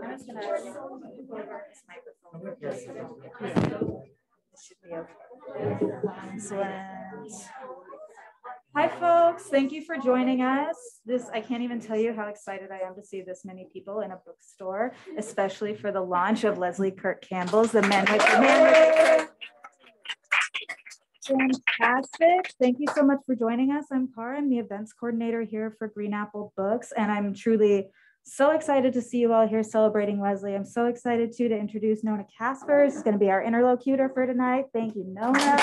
just gonna this microphone. Should be okay. Excellent. Hi, folks. Thank you for joining us. I can't even tell you how excited I am to see this many people in a bookstore, especially for the launch of Leslie Kirk Campbell's The Man with the Man. Fantastic. Thank you so much for joining us. I'm Cara. I'm the events coordinator here for Green Apple Books, and I'm truly so excited to see you all here celebrating Leslie. I'm so excited too to introduce Nona Caspers. It's going to be our interlocutor for tonight. Thank you, Nona.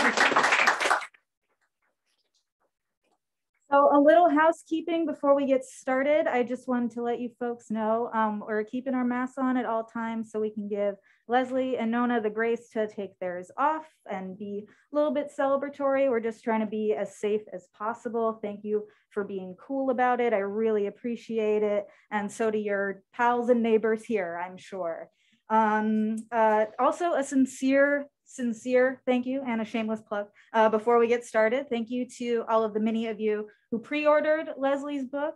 So a little housekeeping before we get started. I just wanted to let you folks know we're keeping our masks on at all times so we can give Leslie and Nona the grace to take theirs off and be a little bit celebratory. We're just trying to be as safe as possible. Thank you for being cool about it. I really appreciate it. And so do your pals and neighbors here, I'm sure. Also a sincere thank you and a shameless plug before we get started. Thank you to all of the many of you who pre-ordered Leslie's book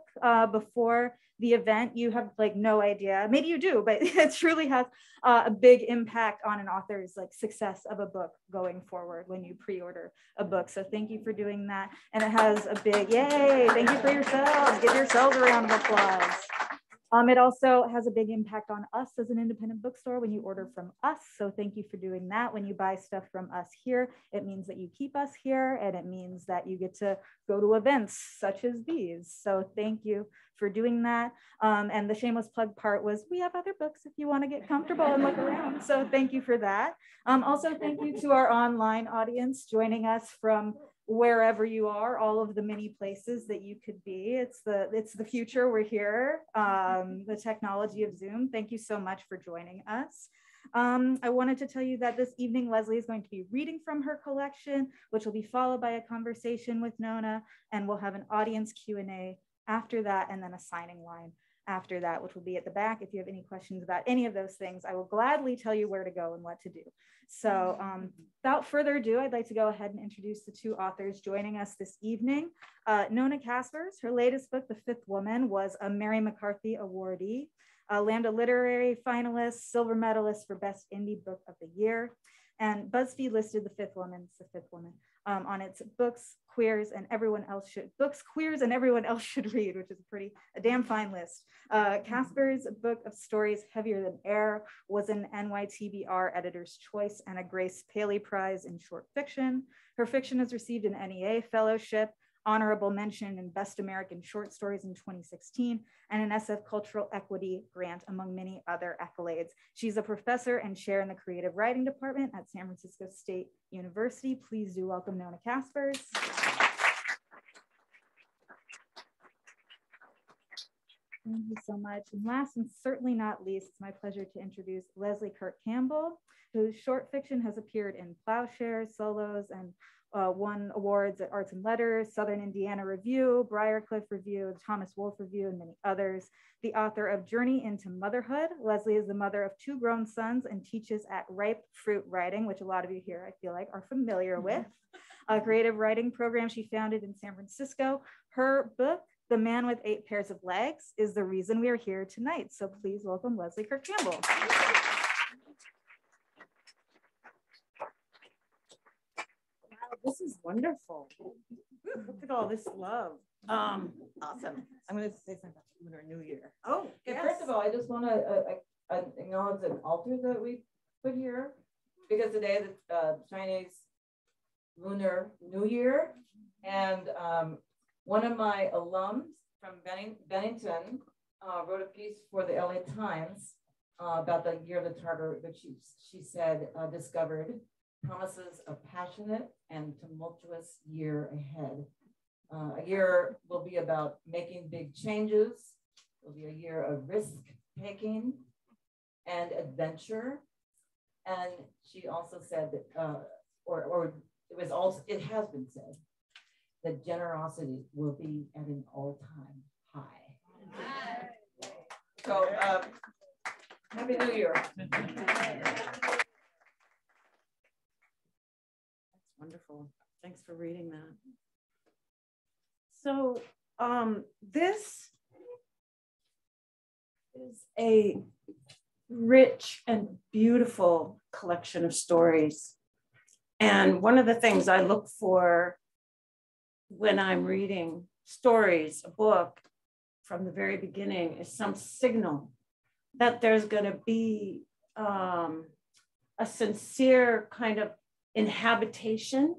before the event. You have like no idea, maybe you do, but it truly has a big impact on an author's like success of a book going forward when you pre-order a book. So thank you for doing that. And it has a big yay, thank you for yourselves. Give yourselves a round of applause. It also has a big impact on us as an independent bookstore when you order from us. So thank you for doing that. When you buy stuff from us here, it means that you keep us here and it means that you get to go to events such as these. So thank you for doing that. And the shameless plug part was we have other books if you want to get comfortable and look around. So thank you for that. Also, thank you to our online audience joining us from wherever you are, all of the many places that you could be. It's the future. We're here. The technology of Zoom. Thank you so much for joining us. I wanted to tell you that this evening, Leslie is going to be reading from her collection, which will be followed by a conversation with Nona, and we'll have an audience Q&A after that, and then a signing line after that, which will be at the back. If you have any questions about any of those things, I will gladly tell you where to go and what to do. So without further ado, I'd like to go ahead and introduce the two authors joining us this evening. Nona Caspers, her latest book, The Fifth Woman, was a Mary McCarthy awardee, a Lambda Literary finalist, silver medalist for Best Indie Book of the Year. And BuzzFeed listed The Fifth Woman, it's The Fifth Woman, on its books, queers, and everyone else should read, which is a damn fine list. Caspers' book of stories, Heavier Than Air, was an NYTBR Editor's Choice and a Grace Paley Prize in short fiction. Her fiction has received an NEA Fellowship, honorable mention in Best American Short Stories in 2016, and an SF Cultural Equity grant, among many other accolades. She's a professor and chair in the creative writing department at San Francisco State University. Please do welcome Nona Caspers. Thank you so much. And last and certainly not least, it's my pleasure to introduce Leslie Kirk Campbell, whose short fiction has appeared in Plowshares, Solos, and won awards at Arts and Letters, Southern Indiana Review, Briarcliff Review, Thomas Wolfe Review, and many others. The author of Journey into Motherhood, Leslie is the mother of 2 grown sons and teaches at Ripe Fruit Writing, which a lot of you here, I feel like, are familiar with, a creative writing program she founded in San Francisco. Her book, The Man with 8 Pairs of Legs, is the reason we are here tonight. So please welcome Leslie Kirk Campbell. This is wonderful. Look at all this love. Awesome. I'm going to say something about Lunar New Year. Oh, okay, yes. First of all, I just want to acknowledge an altar that we put here, because today is the Chinese Lunar New Year, and one of my alums from Bennington wrote a piece for the LA Times about the year of the Tartar, which she said discovered promises a passionate and tumultuous year ahead. A year will be about making big changes. It'll be a year of risk-taking and adventure. And she also said that, it has been said, that generosity will be at an all-time high. So, Happy New Year. Wonderful. Thanks for reading that. So this is a rich and beautiful collection of stories. And one of the things I look for when I'm reading stories, a book, from the very beginning is some signal that there's going to be a sincere kind of inhabitation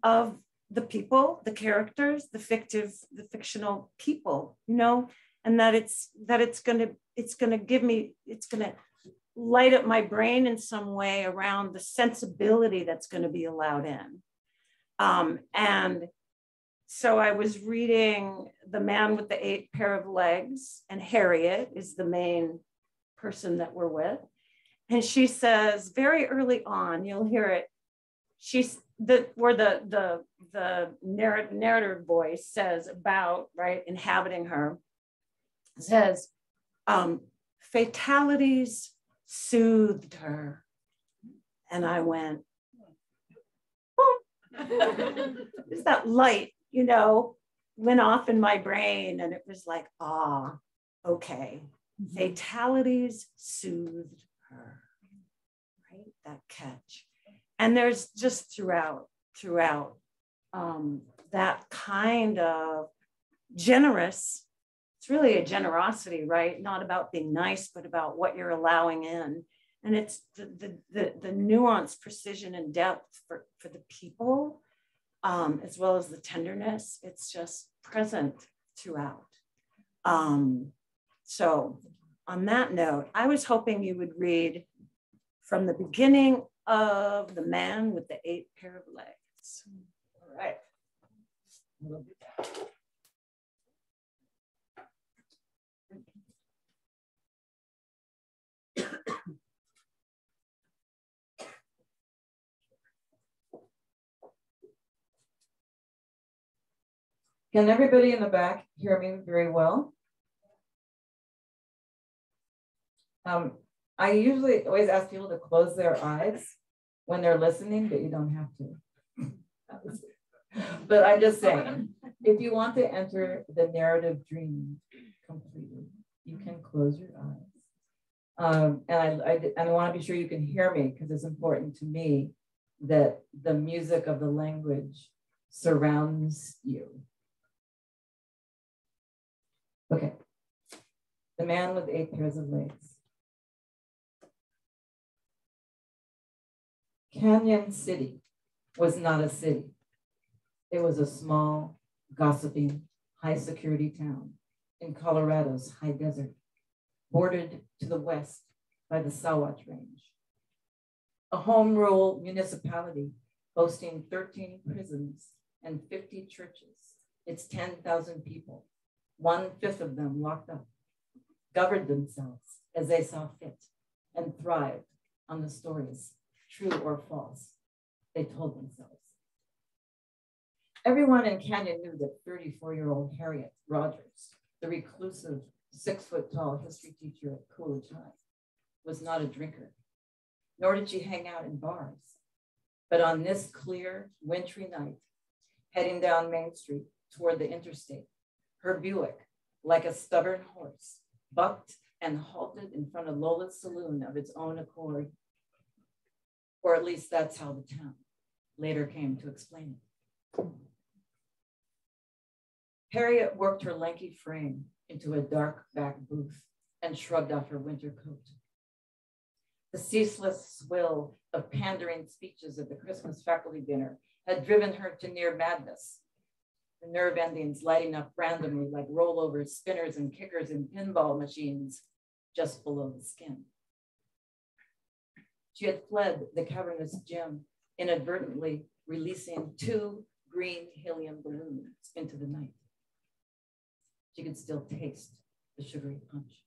of the people, the characters, the fictional people, you know, and that it's going to give me, it's going to light up my brain in some way around the sensibility that's going to be allowed in. And so I was reading The Man with the 8 Pair of Legs, and Harriet is the main person that we're with. And she says very early on, you'll hear it, where the narrator voice says about, right, inhabiting her, says, fatalities soothed her. And I went, oh. It's that light, you know, went off in my brain, and it was like, ah, okay. Mm-hmm. Fatalities soothed her, right? That catch. And there's just throughout that kind of generous, it's really a generosity, right? Not about being nice, but about what you're allowing in. And it's the nuance, precision, and depth for the people, as well as the tenderness. It's just present throughout. So on that note, I was hoping you would read from the beginning of The Man with the 8 Pair of Legs. All right. Can everybody in the back hear me very well? I usually always ask people to close their eyes when they're listening, but you don't have to. But I'm just saying, if you want to enter the narrative dream completely, you can close your eyes. And I want to be sure you can hear me, because it's important to me that the music of the language surrounds you. Okay. The Man with 8 Pairs of Legs. Canyon City was not a city. It was a small, gossiping, high-security town in Colorado's high desert, bordered to the west by the Sawatch Range. A home rule municipality boasting 13 prisons and 50 churches, its 10,000 people, 1/5 of them locked up, governed themselves as they saw fit, and thrived on the stories, true or false, they told themselves. Everyone in Canyon knew that 34-year-old Harriet Rogers, the reclusive 6-foot-tall history teacher at Coolidge High, was not a drinker, nor did she hang out in bars. But on this clear, wintry night, heading down Main Street toward the interstate, her Buick, like a stubborn horse, bucked and halted in front of Lola's saloon of its own accord. Or at least that's how the town later came to explain it. Harriet worked her lanky frame into a dark back booth and shrugged off her winter coat. The ceaseless swill of pandering speeches at the Christmas faculty dinner had driven her to near madness, the nerve endings lighting up randomly like rollovers, spinners, and kickers in pinball machines just below the skin. She had fled the cavernous gym, inadvertently releasing 2 green helium balloons into the night. She could still taste the sugary punch.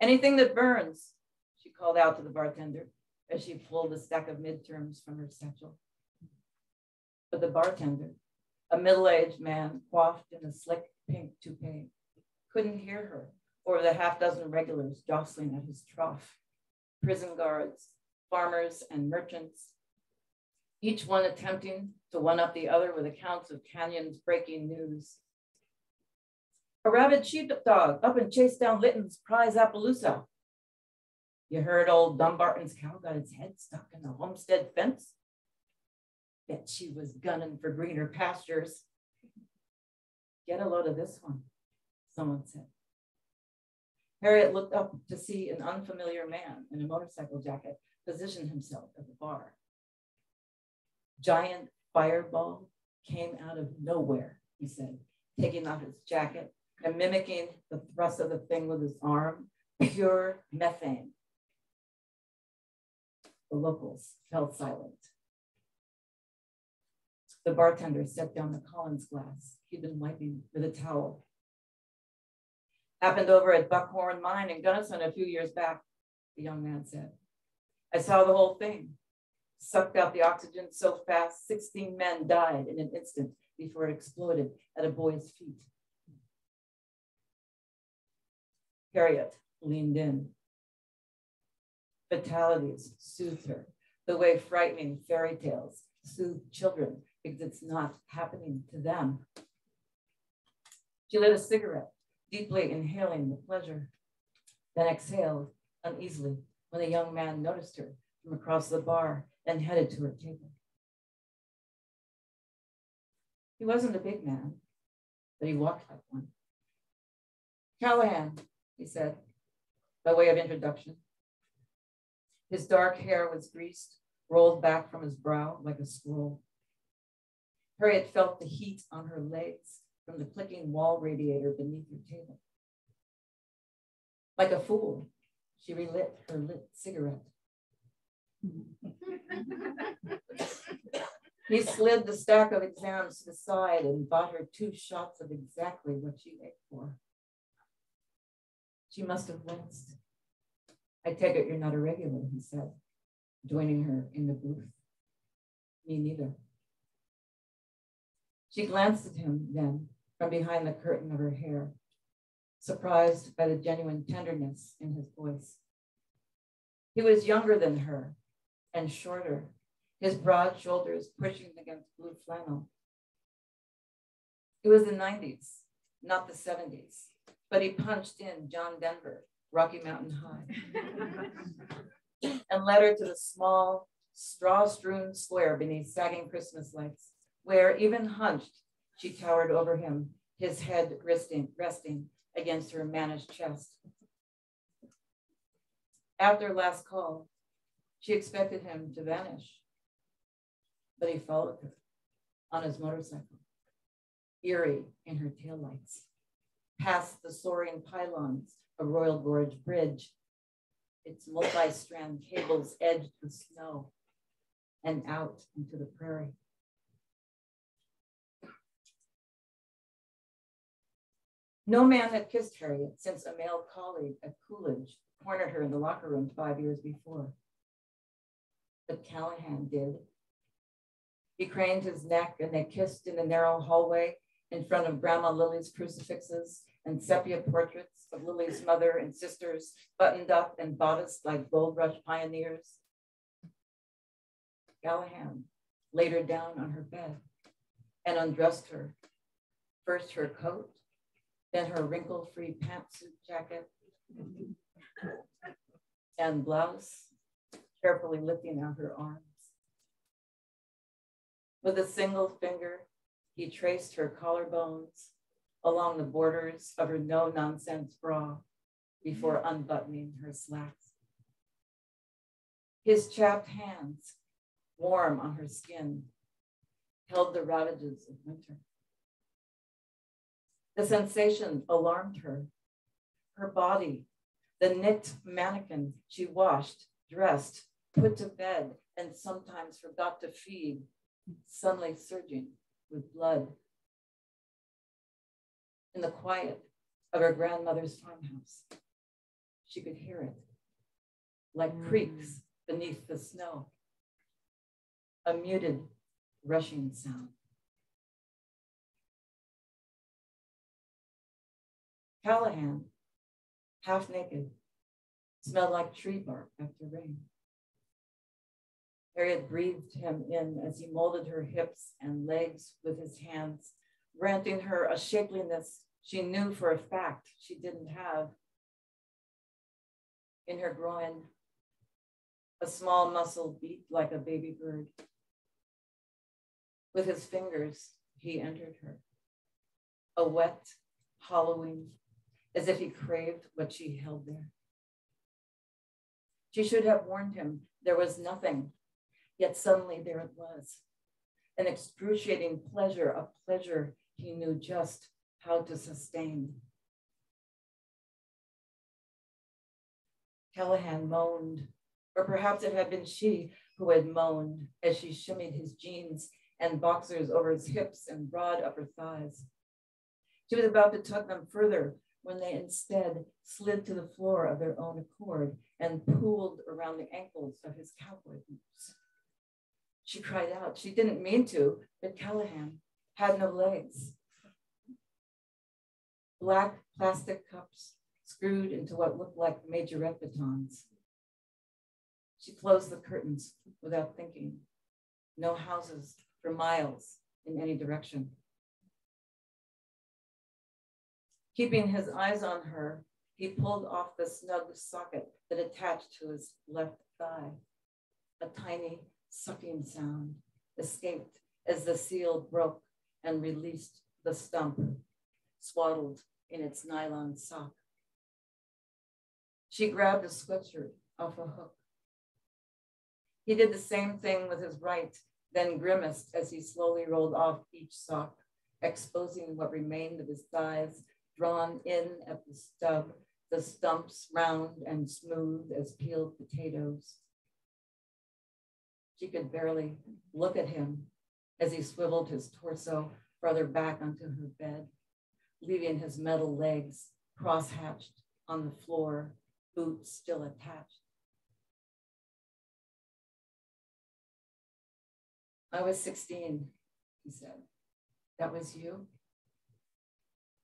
Anything that burns, she called out to the bartender as she pulled a stack of midterms from her satchel. But the bartender, a middle-aged man coiffed in a slick pink toupee, couldn't hear her or the 6 regulars jostling at his trough. Prison guards, farmers, and merchants, each one attempting to one up the other with accounts of Canyon's breaking news. A rabid sheepdog up and chased down Litton's prize Appaloosa. You heard old Dumbarton's cow got its head stuck in the homestead fence? Bet she was gunning for greener pastures. Get a load of this one, someone said. Harriet looked up to see an unfamiliar man in a motorcycle jacket position himself at the bar. Giant fireball came out of nowhere, he said, taking off his jacket and mimicking the thrust of the thing with his arm. Pure methane. The locals fell silent. The bartender set down the Collins glass he'd been wiping with a towel. Happened over at Buckhorn Mine in Gunnison a few years back, the young man said. I saw the whole thing. Sucked out the oxygen so fast, 16 men died in an instant before it exploded at a boy's feet. Harriet leaned in. Fatalities soothed her, the way frightening fairy tales soothe children because it's not happening to them. She lit a cigarette, deeply inhaling the pleasure, then exhaled uneasily when the young man noticed her from across the bar and headed to her table. He wasn't a big man, but he walked like one. Callahan, he said, by way of introduction. His dark hair was greased, rolled back from his brow like a scroll. Harriet felt the heat on her legs from the clicking wall radiator beneath her table. Like a fool, she relit her lit cigarette. He slid the stack of exams to the side and bought her 2 shots of exactly what she ate for. She must have winced. I take it you're not a regular, he said, joining her in the booth. Me neither. She glanced at him then from behind the curtain of her hair, surprised by the genuine tenderness in his voice. He was younger than her and shorter, his broad shoulders pushing against blue flannel. It was the 90s, not the 70s, but he punched in John Denver, Rocky Mountain High, and led her to the small, straw-strewn square beneath sagging Christmas lights, where, even hunched, she towered over him, his head resting against her mannish chest. After last call, she expected him to vanish, but he followed her on his motorcycle, eerie in her taillights, past the soaring pylons of Royal Gorge Bridge, its multi-strand cables edged with snow, and out into the prairie. No man had kissed Harriet since a male colleague at Coolidge cornered her in the locker room 5 years before. But Callahan did. He craned his neck and they kissed in the narrow hallway in front of Grandma Lily's crucifixes and sepia portraits of Lily's mother and sisters buttoned up and bodiced like gold rush pioneers. Callahan laid her down on her bed and undressed her, first her coat, then her wrinkle-free pantsuit jacket and blouse, carefully lifting out her arms. With a single finger, he traced her collarbones along the borders of her no-nonsense bra before unbuttoning her slacks. His chapped hands, warm on her skin, held the ravages of winter. The sensation alarmed her. Her body, the knit mannequin she washed, dressed, put to bed, and sometimes forgot to feed, suddenly surging with blood. In the quiet of her grandmother's farmhouse, she could hear it, like creaks beneath the snow, a muted, rushing sound. Callahan, half naked, smelled like tree bark after rain. Harriet breathed him in as he molded her hips and legs with his hands, granting her a shapeliness she knew for a fact she didn't have. In her groin, a small muscle beat like a baby bird. With his fingers, he entered her, a wet, hollowing, as if he craved what she held there. She should have warned him there was nothing, yet suddenly there it was, an excruciating pleasure, a pleasure he knew just how to sustain. Callahan moaned, or perhaps it had been she who had moaned as she shimmied his jeans and boxers over his hips and broad upper thighs. She was about to tug them further when they instead slid to the floor of their own accord and pooled around the ankles of his cowboy boots. She cried out. She didn't mean to, but Callahan had no legs. Black plastic cups screwed into what looked like majorette batons. She closed the curtains without thinking. No houses for miles in any direction. Keeping his eyes on her, he pulled off the snug socket that attached to his left thigh. A tiny sucking sound escaped as the seal broke and released the stump, swaddled in its nylon sock. She grabbed a sweatshirt off a hook. He did the same thing with his right, then grimaced as he slowly rolled off each sock, exposing what remained of his thighs, drawn in at the stub, the stumps round and smooth as peeled potatoes. She could barely look at him as he swiveled his torso farther back onto her bed, leaving his metal legs cross-hatched on the floor, boots still attached. I was 16, he said. That was you?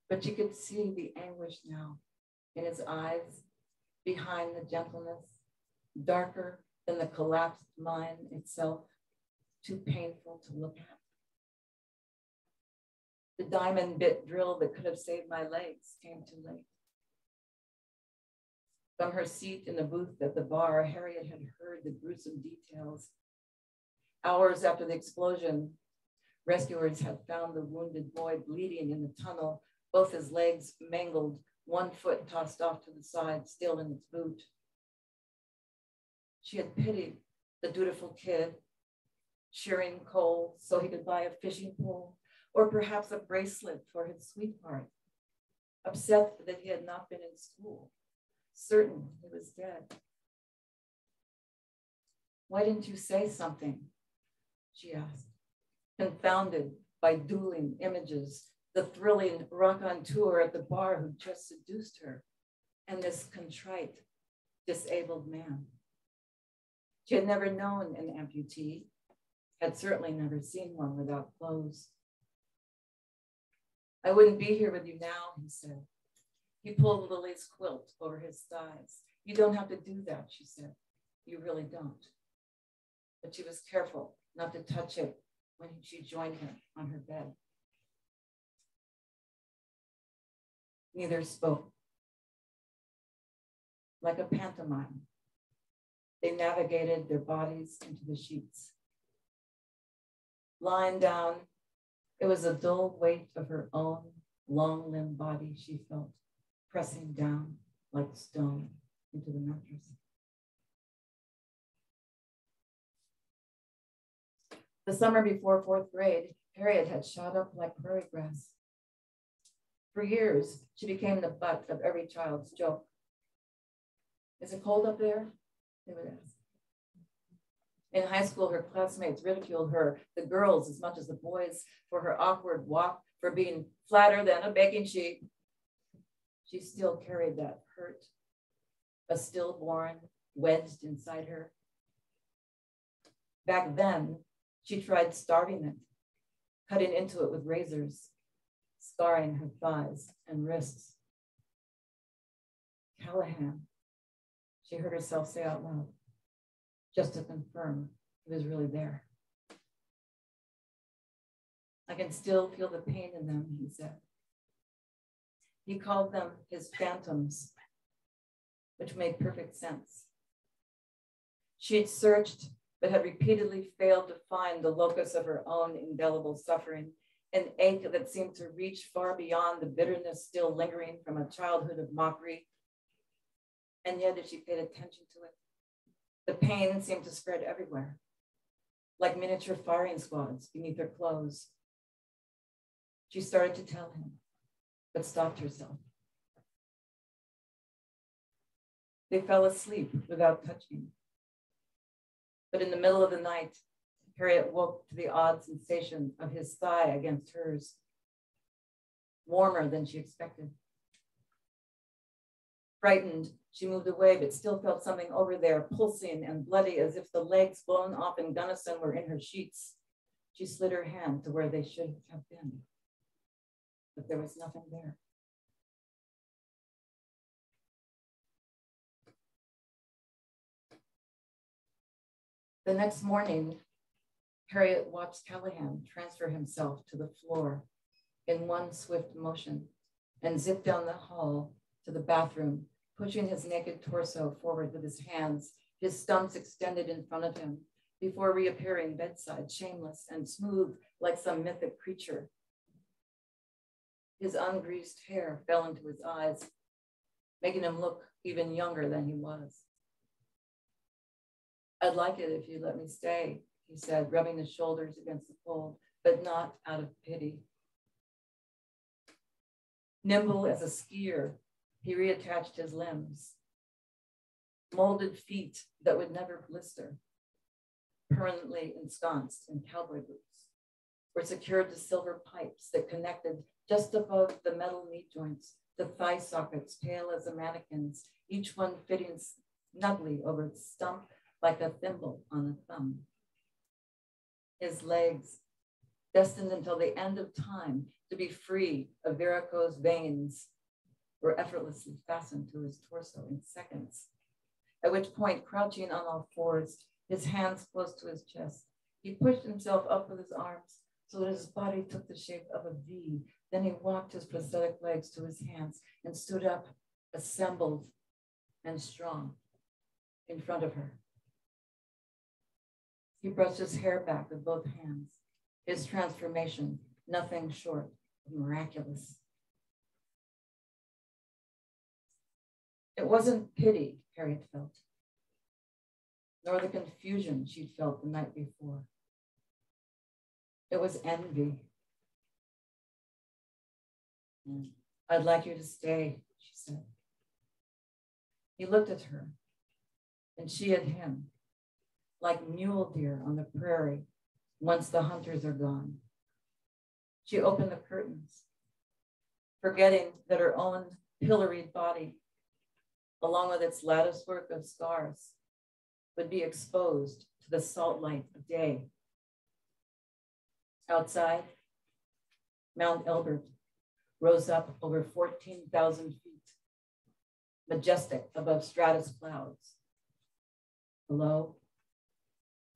But you could see the anguish now in his eyes, behind the gentleness, darker than the collapsed mind itself, too painful to look at. The diamond bit drill that could have saved my legs came too late. From her seat in the booth at the bar, Harriet had heard the gruesome details. Hours after the explosion, rescuers had found the wounded boy bleeding in the tunnel, both his legs mangled, one foot tossed off to the side, still in its boot. She had pitied the dutiful kid, shearing coal so he could buy a fishing pole, or perhaps a bracelet for his sweetheart, upset that he had not been in school, certain he was dead. Why didn't you say something? She asked, confounded by dueling images, the thrilling raconteur at the bar who just seduced her, and this contrite, disabled man. She had never known an amputee, had certainly never seen one without clothes. I wouldn't be here with you now, he said. He pulled Lily's quilt over his thighs. You don't have to do that, she said. You really don't. But she was careful not to touch it when she joined him on her bed. Neither spoke. Like a pantomime, they navigated their bodies into the sheets. Lying down, it was a dull weight of her own long-limbed body she felt pressing down like stone into the mattress. The summer before fourth grade, Harriet had shot up like prairie grass. For years, she became the butt of every child's joke. Is it cold up there? They would ask. In high school, her classmates ridiculed her, the girls as much as the boys, for her awkward walk, for being flatter than a baking sheet. She still carried that hurt, a stillborn wedged inside her. Back then, she tried starving it, cutting into it with razors, scarring her thighs and wrists. Callahan, she heard herself say out loud, just to confirm He was really there. I can still feel the pain in them, he said. He called them his phantoms, which made perfect sense. She had searched, but had repeatedly failed to find the locus of her own indelible suffering, an ache that seemed to reach far beyond the bitterness still lingering from a childhood of mockery. And yet, if she paid attention to it, the pain seemed to spread everywhere, like miniature firing squads beneath her clothes. She started to tell him, but stopped herself. They fell asleep without touching. But in the middle of the night, Harriet woke to the odd sensation of his thigh against hers, warmer than she expected. Frightened, she moved away, but still felt something over there, pulsing and bloody, as if the legs blown off in Gunnison were in her sheets. She slid her hand to where they should have been, but there was nothing there. The next morning, Harriet watched Callahan transfer himself to the floor in one swift motion and zip down the hall to the bathroom, pushing his naked torso forward with his hands, his stumps extended in front of him, before reappearing bedside, shameless and smooth like some mythic creature. His ungreased hair fell into his eyes, making him look even younger than he was. I'd like it if you let me stay, he said, rubbing his shoulders against the cold, but not out of pity. Nimble as a skier, he reattached his limbs. Molded feet that would never blister, permanently ensconced in cowboy boots, were secured to silver pipes that connected just above the metal knee joints, the thigh sockets pale as a mannequin's, each one fitting snugly over its stump like a thimble on a thumb. His legs, destined until the end of time to be free of varicose veins, were effortlessly fastened to his torso in seconds, at which point, crouching on all fours, his hands close to his chest, he pushed himself up with his arms so that his body took the shape of a V. Then he walked his prosthetic legs to his hands and stood up, assembled and strong, in front of her. He brushed his hair back with both hands, his transformation, nothing short of miraculous. It wasn't pity, Harriet felt, nor the confusion she'd felt the night before. It was envy. I'd like you to stay, she said. He looked at her, and she at him, like mule deer on the prairie once the hunters are gone. She opened the curtains, forgetting that her own pilloried body, along with its lattice work of scars, would be exposed to the salt light of day. Outside, Mount Elbert rose up over 14,000 feet, majestic above stratus clouds. Below,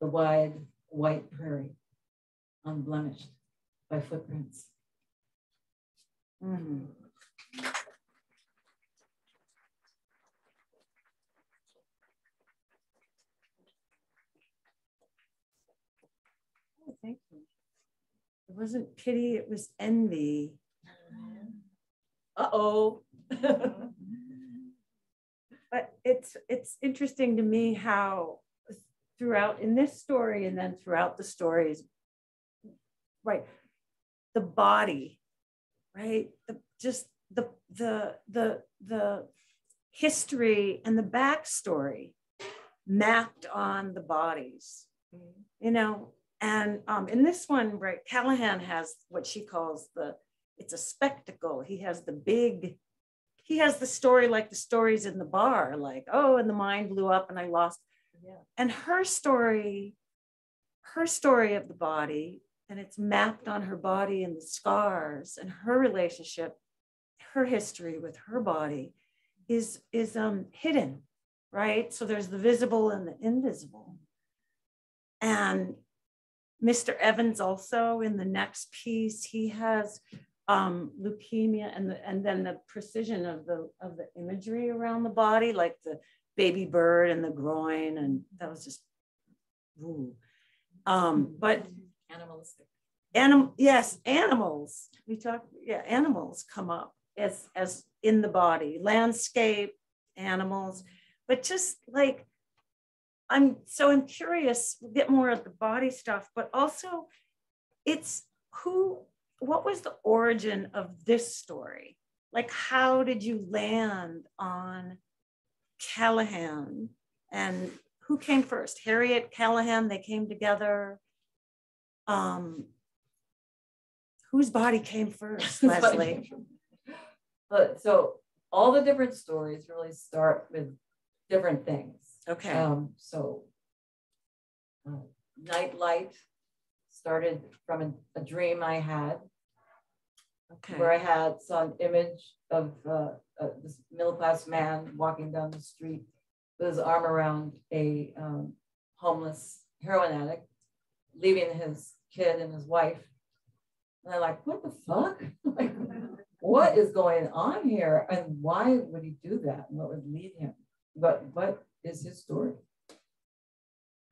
the wide white prairie, unblemished by footprints. Mm-hmm. Oh, thank you. It wasn't pity, it was envy. Uh-oh. But it's interesting to me how throughout in this story and then throughout the stories, right, the body, right, the history and the backstory mapped on the bodies, you know. And in this one, right, Callahan has what she calls it's a spectacle. He has the story like the stories in the bar, like, oh, and the mine blew up and I lost. Yeah. And her story of the body, and it's mapped on her body and the scars and her relationship, her history with her body is hidden, right? So there's the visible and the invisible. And Mr. Evans also in the next piece, he has leukemia, and then the precision of the imagery around the body, like the baby bird and the groin, and that was just ooh. But Animalistic. Yes, animals. We talk, yeah, animals come up as in the body, landscape, animals, but just like I'm curious, we'll get more of the body stuff, but also what was the origin of this story? Like, how did you land on Callahan, and who came first? Harriet, Callahan, they came together. Whose body came first, Leslie? But so all the different stories really start with different things. Okay. Nightlight started from a dream I had, okay, where I saw an image of this middle-class man walking down the street with his arm around a homeless heroin addict, leaving his kid and his wife. And I'm like, what the fuck? Like, what is going on here? And why would he do that? And what would lead him? What is his story?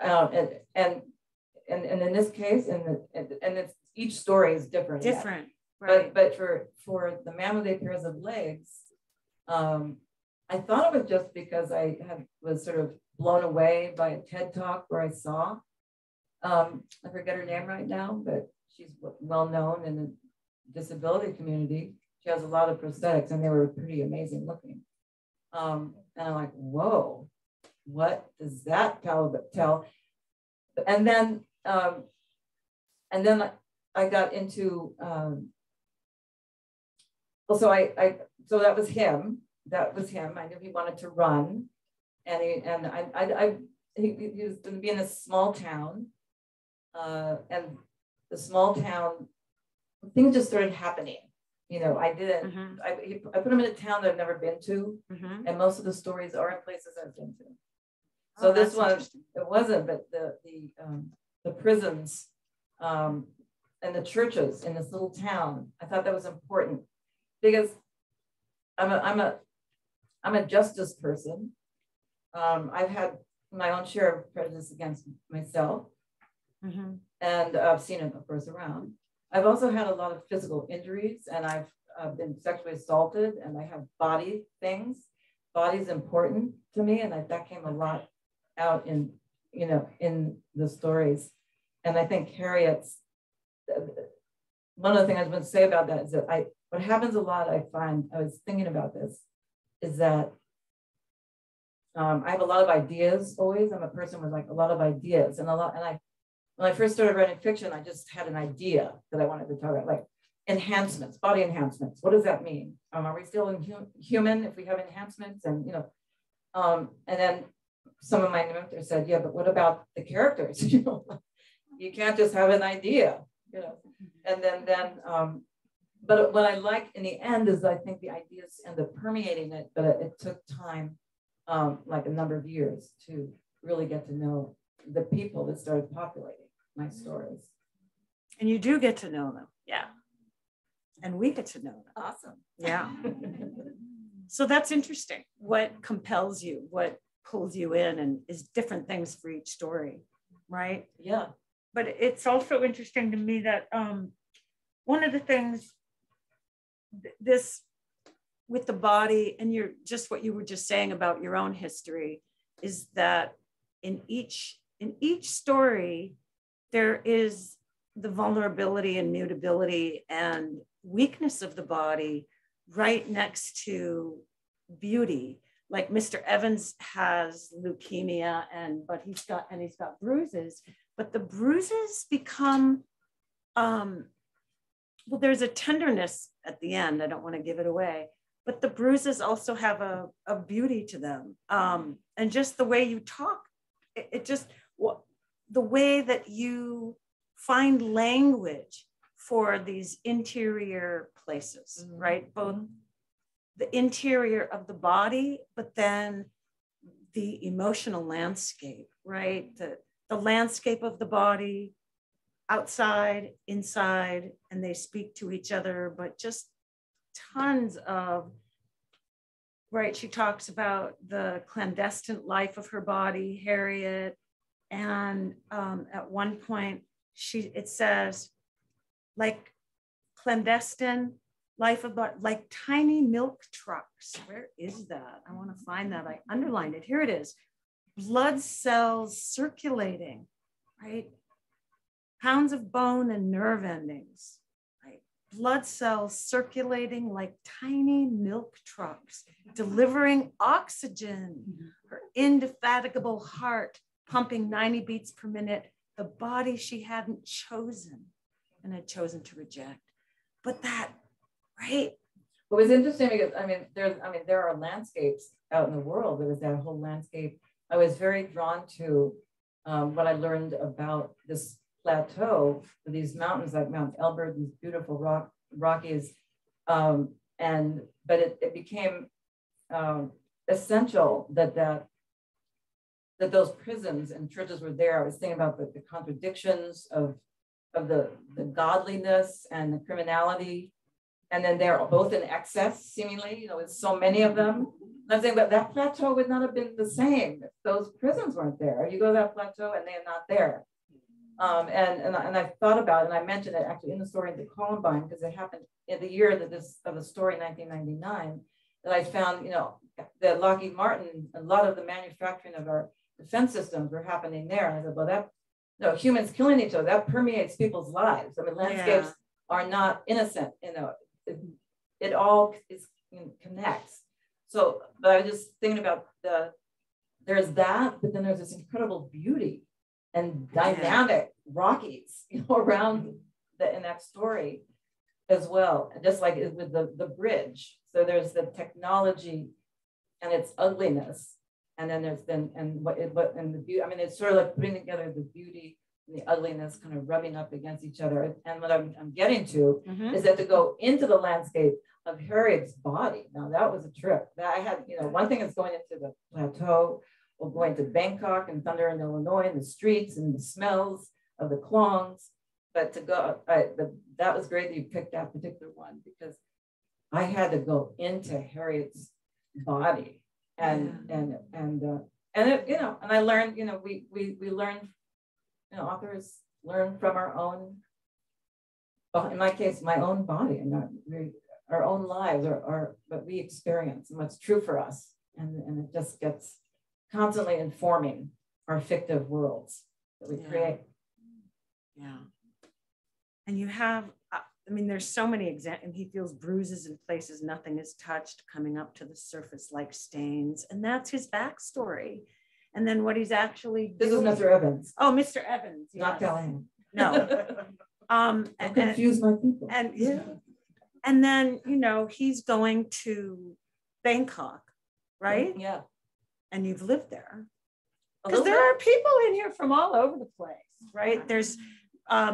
And in this case, and it's, each story is different. Different, right? But for the man with 8 pairs of legs, I thought it was just because I was sort of blown away by a TED talk where I saw, I forget her name right now, but she's well known in the disability community. She has a lot of prosthetics, and they were pretty amazing looking. And I'm like, whoa, what does that tell? And then I got into, so that was him. That was him. I knew he wanted to run, and he was going to be in a small town, and the small town, things just started happening. You know, I put him in a town that I've never been to, and most of the stories are in places I've been to. So this one, it wasn't, but the prisons and the churches in this little town, I thought that was important because I'm a justice person. I've had my own share of prejudice against myself, and I've seen it, of course, around. I've also had a lot of physical injuries, and I've been sexually assaulted, and I have body things. Body's important to me, and that came a lot out in the stories. And I think Harriet's, one of the things I was going to say about that is that what happens a lot, I find, I was thinking about this, is that I have a lot of ideas always. I'm a person with like a lot of ideas, and when I first started writing fiction, I just had an idea that I wanted to talk about, like enhancements, body enhancements. What does that mean? Are we still human if we have enhancements? And and then some of my mentors said, yeah, but what about the characters? You can't just have an idea, And then but what I like in the end is I think the ideas end up permeating it, but it took time, like a number of years, to really get to know the people that started populating my stories. And you do get to know them. Yeah. And we get to know them. Awesome. Yeah. So that's interesting. What compels you, what pulls you in, and is different things for each story, right? Yeah. But it's also interesting to me that one of the things, this with the body, and just what you were just saying about your own history, is that in each story, there is the vulnerability and mutability and weakness of the body right next to beauty. Like Mr. Evans has leukemia, but he's got bruises, but the bruises become, well, there's a tenderness at the end. I don't want to give it away, but the bruises also have a beauty to them. And just the way you talk, the way that you find language for these interior places, right? Both the interior of the body, but then the emotional landscape, right? The the landscape of the body, outside, inside, and they speak to each other, but just tons of, right, she talks about the clandestine life of her body, Harriet, and at one point, it says, like clandestine life of body, like tiny milk trucks. Where is that? I want to find that. I underlined it. Here it is. Blood cells circulating, right? Pounds of bone and nerve endings, right? Blood cells circulating like tiny milk trucks, delivering oxygen. Her indefatigable heart pumping 90 beats per minute, the body she hadn't chosen and had chosen to reject. But that, right? It was interesting because there are landscapes out in the world. There was that whole landscape. I was very drawn to what I learned about this plateau, these mountains like Mount Elbert, these beautiful Rockies, but it became essential that those prisons and churches were there. I was thinking about the contradictions of the godliness and the criminality, and then they're both in excess, seemingly, with so many of them. I'm saying, but that plateau would not have been the same if those prisons weren't there. You go to that plateau and they are not there. And I thought about it, and I mentioned it actually in the story of the Columbine, because it happened in the year of the story, 1999, that I found, that Lockheed Martin, a lot of the manufacturing of our defense systems were happening there. And I said, well, humans killing each other, that permeates people's lives. I mean, landscapes are not innocent, it all connects. So, but I was just thinking about there's that, but then there's this incredible beauty and dynamic Rockies, around in that story as well. And just like with the bridge. So there's the technology and its ugliness. And then there's the beauty. I mean, it's sort of like putting together the beauty and the ugliness kind of rubbing up against each other. And what I'm getting to is that to go into the landscape of Harriet's body. Now that was a trip. That I had, one thing is going into the plateau, or going to Bangkok and Thunder in Illinois, and the streets and the smells of the klongs. But to go, that was great that you picked that particular one, because I had to go into Harriet's body. And I learned, we learn, authors learn from our own, in my case, my own body, and our own lives, or what we experience and what's true for us. And it just gets constantly informing our fictive worlds that we create. Yeah. And you have, there's so many examples, and he feels bruises in places nothing is touched, coming up to the surface like stains. And that's his backstory. And then what he's actually doing. This is Mr. Evans. Oh, Mr. Evans. Yes. Not Callahan. No. Don't confuse my people. And then, he's going to Bangkok, right? Yeah. And you've lived there. Because there are people in here from all over the place, right? There's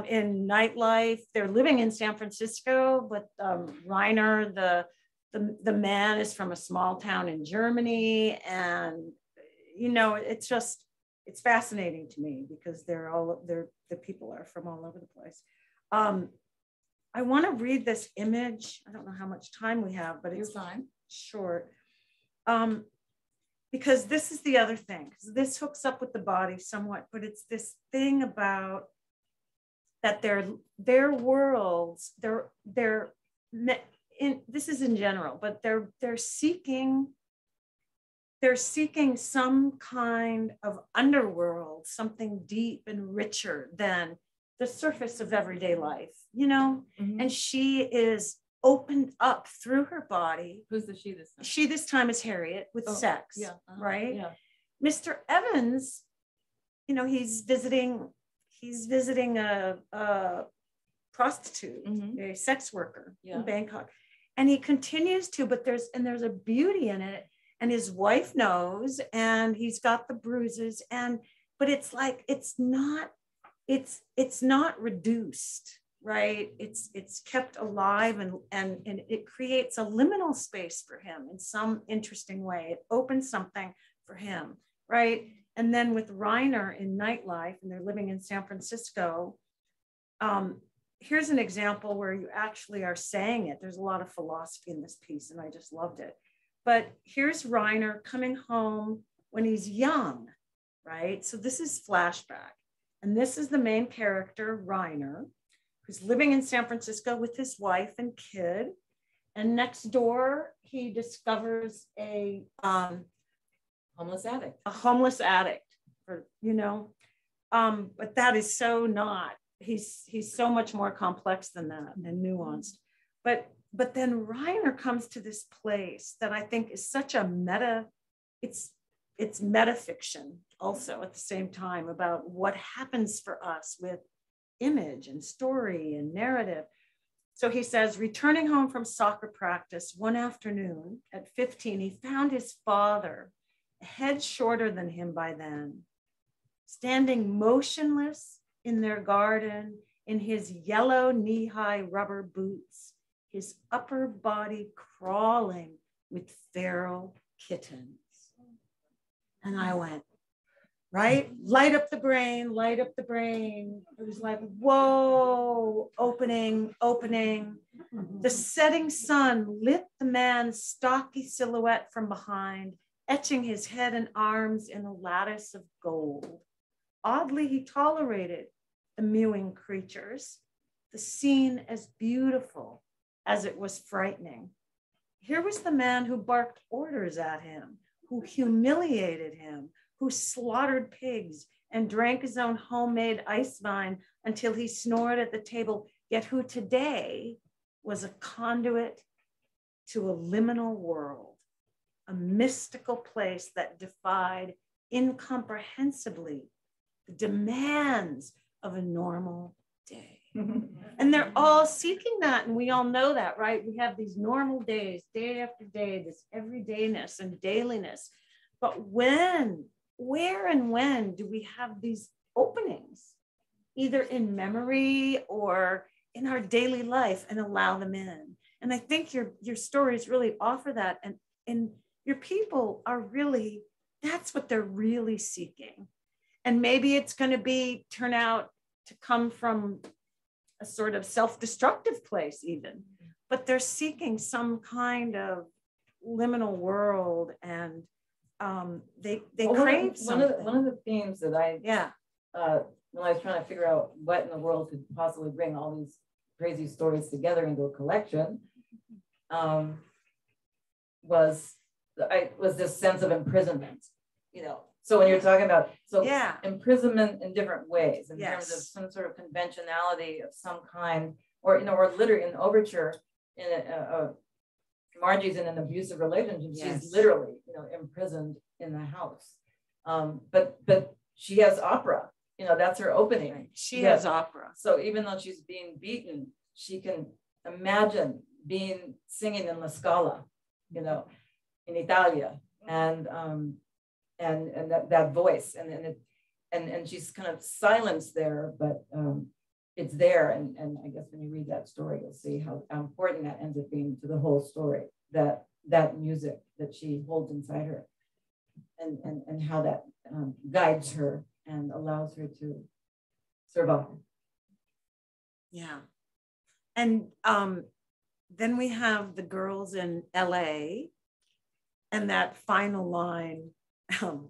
in nightlife, they're living in San Francisco, but Reiner, the man, is from a small town in Germany. And, it's fascinating to me, because the people are from all over the place. I want to read this image. I don't know how much time we have, but it's fine. Short. Because this is the other thing, because this hooks up with the body somewhat, but it's this thing about that their worlds, this is in general, but they're seeking some kind of underworld, something deep and richer than the surface of everyday life, and she is opened up through her body. Who's the she this time? She this time is Harriet with sex, right? Yeah. Mr. Evans, he's visiting a prostitute, a sex worker in Bangkok. And he continues to, but there's a beauty in it. And his wife knows, and he's got the bruises, but it's like, it's not reduced, right? It's kept alive, and it creates a liminal space for him in some interesting way. It opens something for him, right? And then with Reiner in Nightlife, and they're living in San Francisco, here's an example where you actually are saying it. There's a lot of philosophy in this piece, and I just loved it. But here's Reiner coming home when he's young, right? So this is flashback. And this is the main character, Reiner, who's living in San Francisco with his wife and kid. And next door, he discovers a homeless addict. A homeless addict, or, you know, but that is so not. He's so much more complex than that and nuanced. But then Reiner comes to this place that I think is such a meta, it's metafiction also at the same time about what happens for us with image and story and narrative. So he says, returning home from soccer practice one afternoon at 15, he found his father, a head shorter than him by then, standing motionless in their garden in his yellow knee-high rubber boots, his upper body crawling with feral kittens. And I went, right? Light up the brain, light up the brain. It was like, whoa, opening. The setting sun lit the man's stocky silhouette from behind, etching his head and arms in a lattice of gold. Oddly, he tolerated the mewing creatures, the scene as beautiful as it was frightening. Here was the man who barked orders at him, who humiliated him, who slaughtered pigs and drank his own homemade ice vine until he snored at the table, yet who today was a conduit to a liminal world, a mystical place that defied incomprehensibly the demands of a normal day. And they're all seeking that, and we all know that, right? We have these normal days, day after day, this everydayness and dailiness. But when, where and when do we have these openings, either in memory or in our daily life, and allow them in? And I think your stories really offer that, and your people are really, that's what they're really seeking. And maybe it's going to turn out to come from a sort of self-destructive place even, but they're seeking some kind of liminal world, and they crave something. One of the themes that when I was trying to figure out what in the world could possibly bring all these crazy stories together into a collection, was this sense of imprisonment, you know. So when you're talking about imprisonment in different ways, in terms of some sort of conventionality of some kind, or or literally in Overture, in Margie's in an abusive relationship. She's literally imprisoned in the house. But she has opera. That's her opening. Right. She has opera. So even though she's being beaten, she can imagine singing in La Scala, in Italia, and that voice, and she's kind of silenced there, but it's there. And I guess when you read that story, you'll see how important that ends up being to the whole story, that music that she holds inside her, and how that guides her and allows her to survive. Yeah. And then we have the girls in LA, and that final line, I'm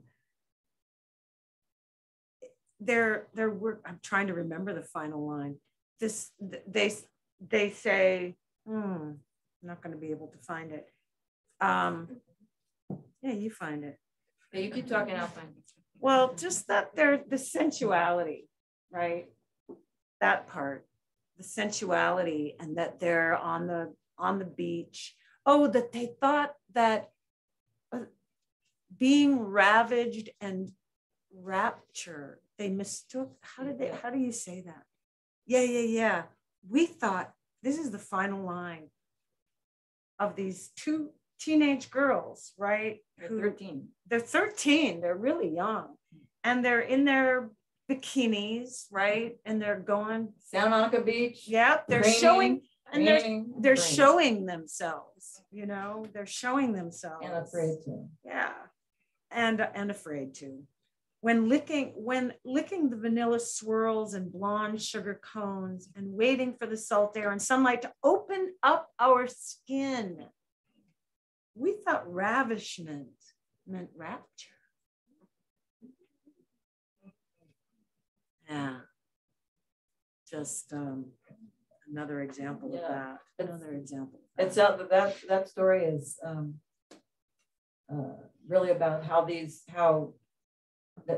trying to remember the final line. They say, I'm not going to be able to find it. Yeah, you find it. Yeah, you keep talking, I'll find it. Well, just that the sensuality, right? That part, the sensuality, and that they're on the beach. Oh, that they thought that being ravaged and rapture, they mistook. How do you say that? Yeah. We thought this is the final line of these two teenage girls, right? They're 13. They're 13. They're really young, and they're in their bikinis, right? And they're going Santa Monica Beach. Yeah, they're showing, and they're showing themselves. They're showing themselves. And afraid to. Yeah, and afraid to. when licking the vanilla swirls and blonde sugar cones and waiting for the salt air and sunlight to open up our skin. We thought ravishment meant rapture. Yeah, just another example of that. Another example. It's that story is really about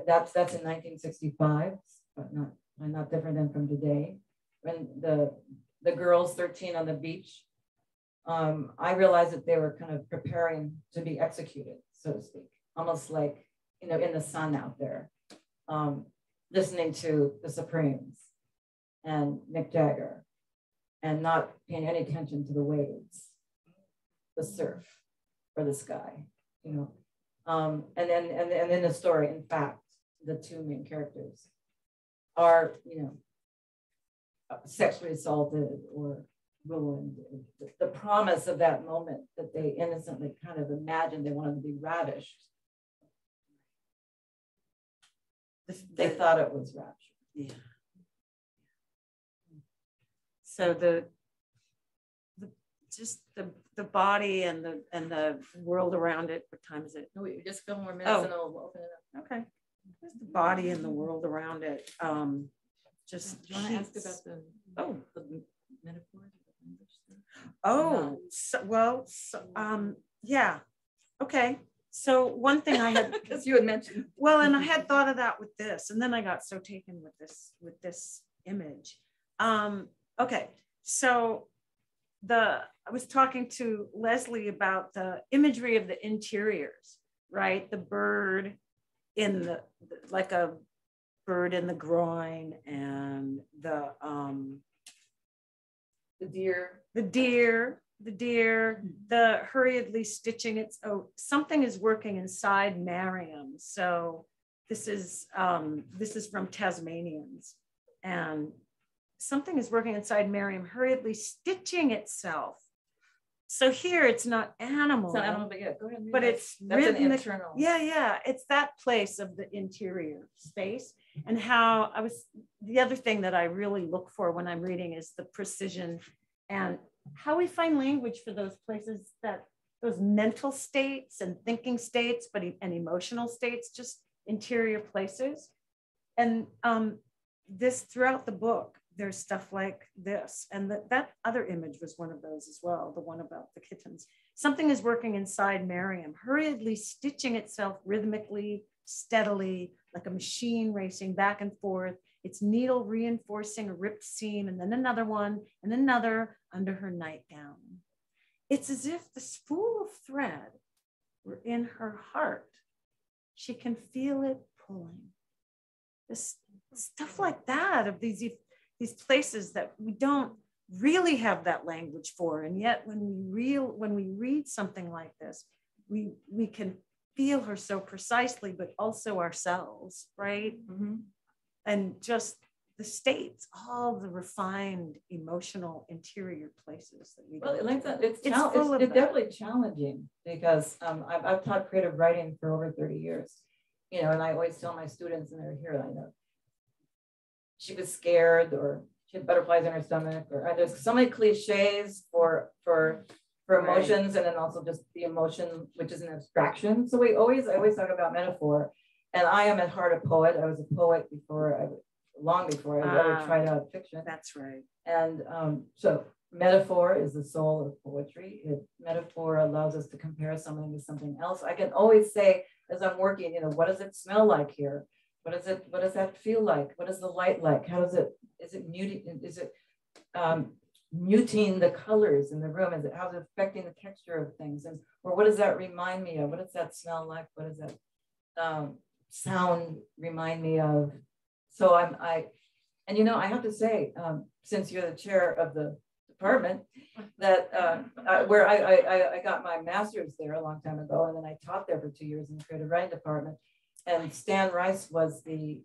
that's in 1965, but not different than from today. When the girls 13 on the beach, I realized that they were kind of preparing to be executed, so to speak, almost like, you know, in the sun out there, listening to the Supremes and Mick Jagger, and not paying any attention to the waves, the surf, or the sky, you know. And in the story, in fact, the two main characters are, you know, sexually assaulted or ruined. The promise of that moment that they innocently kind of imagined they wanted to be ravished. They thought it was rapture. Yeah. So the body and the world around it. What time is it? No, we just a couple more minutes and I'll open it up. Okay. Just the body and the world around it. Just do you want to ask about the metaphors? Yeah. Okay. So one thing I had, because you had mentioned, well, and I had thought of that with this, and then I got so taken with this image. Okay. So I was talking to Leslie about the imagery of the interiors, right? The bird like a bird in the groin, and the deer, the hurriedly stitching something is working inside Mariam. So this is from Tasmanians, and something is working inside Mariam, hurriedly stitching itself. So here it's not animal. It's not animal, but yeah, go ahead. But it's that's rhythmic, an internal. Yeah. It's that place of the interior space, and how the other thing that I really look for when I'm reading is the precision and how we find language for those places, those mental states and thinking states, and emotional states, just interior places. And this throughout the book, there's stuff like this. And that other image was one of those as well, the one about the kittens. Something is working inside Mariam, hurriedly stitching itself rhythmically, steadily, like a machine racing back and forth, its needle reinforcing a ripped seam, and then another one, and another under her nightgown. It's as if the spool of thread were in her heart. She can feel it pulling. This stuff like that, of these places that we don't really have that language for, and yet when we read something like this, we can feel her so precisely, but also ourselves, right? Mm-hmm. And just the states, all the refined emotional interior places that we go to. Like that, it's definitely challenging, because I've taught creative writing for over 30 years, you know, and I always tell my students, and they're here, I know, she was scared, or she had butterflies in her stomach, or there's so many cliches for emotions, right. And then also just the emotion, which is an abstraction. So I always talk about metaphor, and I am at heart a poet. I was a poet long before I ever tried out fiction. That's right. And so metaphor is the soul of poetry. Metaphor allows us to compare something to something else. I can always say, as I'm working, you know, what does it smell like here? What does that feel like? What is the light like? Is it muting the colors in the room? How's it affecting the texture of things? Or what does that remind me of? What does that smell like? What does that sound remind me of? So I have to say, since you're the chair of the department, that where I got my master's there a long time ago, and then I taught there for 2 years in the creative writing department. And Stan Rice was the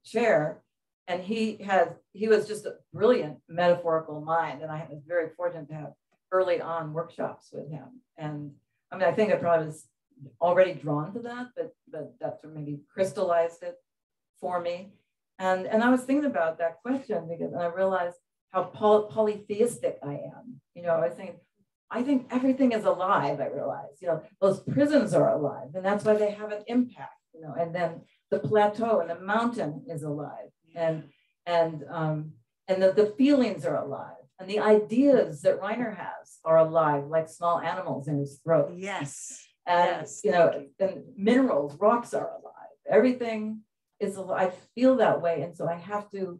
chair, and he was just a brilliant metaphorical mind. And I was very fortunate to have early on workshops with him. And I mean, I think I probably was already drawn to that, but that's what maybe crystallized it for me. And I was thinking about that question because I realized how polytheistic I am. You know, I think everything is alive. I realized, you know, those prisons are alive, and that's why they have an impact. You know, and then the plateau and the mountain is alive, and the feelings are alive. And the ideas that Reiner has are alive, like small animals in his throat. Yes. And, yes. you know, and minerals, rocks are alive. Everything is alive. I feel that way. And so I have to,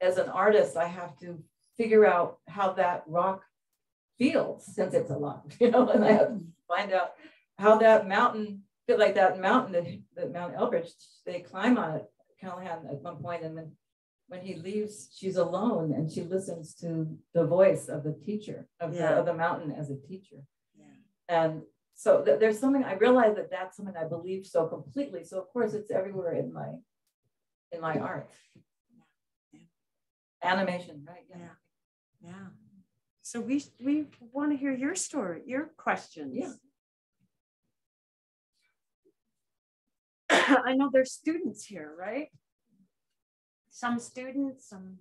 as an artist, I have to figure out how that rock feels since it's alive, you know, and I have to find out how that mountain, feel like that mountain, that Mount Elbridge, they climb on it, Callahan at one point, and then when he leaves, she's alone and she listens to the voice of the teacher, of the mountain as a teacher. Yeah. And so there's something, I realize that that's something I believe so completely. So of course it's everywhere in my art. Yeah. Animation, right? Yeah. Yeah. So we want to hear your story, your questions. Yeah. I know there's students here, right? Some students, some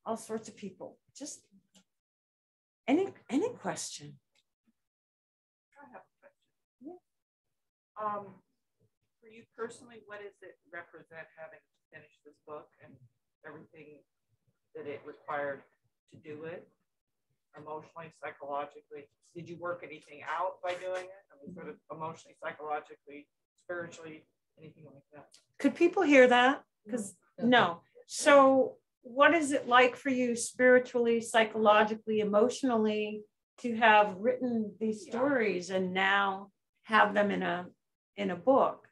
all sorts of people. Just any question. I have a question. Yeah. For you personally, what does it represent having finished this book and everything that it required to do it? Emotionally, psychologically, did you work anything out by doing it? I mean, sort of emotionally, psychologically, spiritually, anything like that? Could people hear that? Because no. So what is it like for you spiritually, psychologically, emotionally to have written these stories and now have them in a book?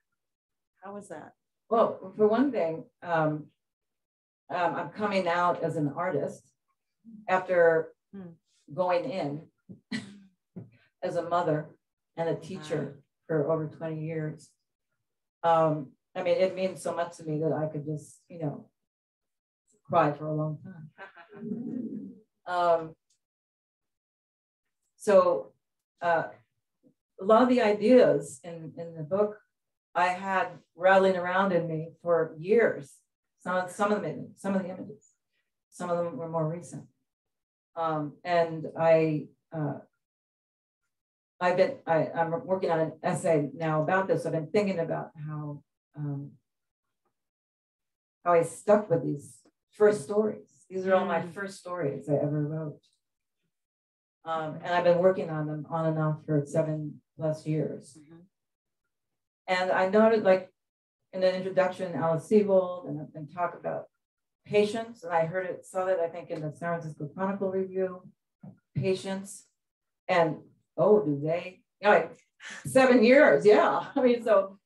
How was that? Well, for one thing, I'm coming out as an artist after going in as a mother and a teacher for over 20 years. I mean, it means so much to me that I could just, you know, cry for a long time. So a lot of the ideas in the book I had rattling around in me for years. Some of the images, some of them were more recent. And I'm working on an essay now about this. I've been thinking about how I stuck with these first stories. These are all my first stories I ever wrote. And I've been working on them on and off for 7+ years. And I noted, like in an introduction, Alice Sebold, and talk about patience. And I saw that I think in the San Francisco Chronicle review, patience. And oh, do they? You know, like 7 years, yeah. I mean, so